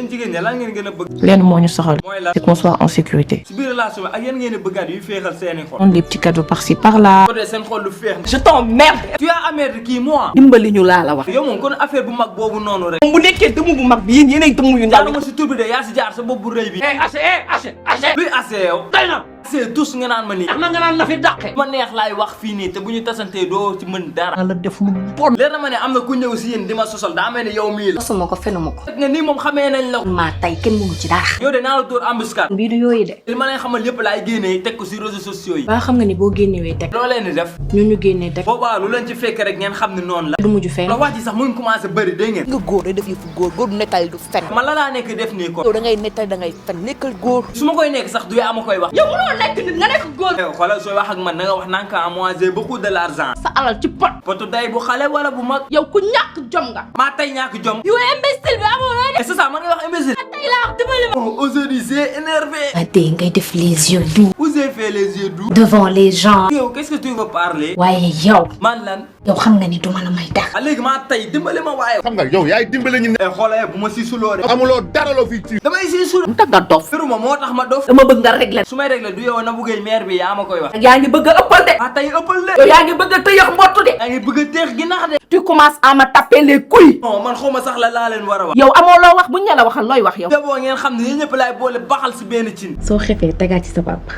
yéen jigéen ñi lan ngeen gën a bëgg. lenn moo ñu soxal. mooy lan c'est qu'on soit en sécurité. si biir relation bi ak yéen ngeen a bëggaat yu féexal seeni xol. on des petits cadeaux par-ci par-là. ko dee seen xol lu féex. je t'emmerde. tu as amer kii moi. dimbali ñu laa la wax. yow moom kon affaire bu mag boobu noonu rek. bu nekkee dëmm bu mag bi yéen yéenay dëmm yu ndaw. ma si tur bi de yaa si jaar sa bopp bu rëy bi. luy assez yow. day na c'est tous nga naan ma nii. na nga naan na fi dàqe. ma neex laay wax fii nii te bu ñu tasantee doo ci mën dara. la def lu bon. leer na ma ne am na ku ñëw si yéen di ma sosal daa mel ni yow mii la. sosuma ko fenuma ko. nga nii moom xamee nañ la. maa tey kenn mënu ci dara. yow de naa la dóor embuscade. bii du yooyu de. li ma leen xamal yëpp laay génnee teg ko si réseaux sociaux yi. ba xam nga ni boo génnewee teg. loo leen di def. ñun ñu génnee teg. boobaa lu leen ci fekk rek ngeen xam ne noonu la. du mujj fenn. la wax ji sax mu ngi commencé bëri dégg ngeen. nga góor day def yëfu góor góor du nettali du fen. man la laa nekk def nii ko. yow da ngay nettali da ngay fen nekkal góor. su ma koy nekk sax du yaa ma koy wax. yow mënoo nekk nit nga nekk góor. xoolal sooy wax ak man na nga wax naan ka moi j'ai beaucoup de l'argent. sa alal ci pot. potu day bu xale wala bu mag. yow ku ñàkk jom nga. maa tey ñàkk jom. yow imbécile bi amoo looy def. et c'est ça man nga wax imbécile. tey laa wax dimbali ma. aujourd'hui c'est énervé. ba tey ngay def les yeux doux vous avez fait les yeux doux. devant les gens. yow qu'est-ce que tu veux parler. waaye yow. man lan. yow xam nga ni du ma la may dara. léegi maa tey dimbali ma waaye. xam nga yow yaay dimbale ñu ne. xoolee bu ma si suloo rek. amuloo dara loo fi ci. damay si sul. mu tax nga dof. firuma moo tax ma dof. dama bëgg nga régler. su may régler du yow na buggee maire bi yaa ma koy wax. yaa ngi bëgg a ëppal de. ah tey ëppal de. yow yaa ngi bëgg a tëyëx mbottu de. yaa ngi bëgg a teex gi nax de. tu commences à me taper les couilles. non man xaw ma sax la laa leen war a wax. yow amoo loo wax buñ ne la waxal looy wax yow. te boo ngeen xam ne yéen ñëpp laay boole baxal si benn cin. soo xefee tegaat ci sa papa.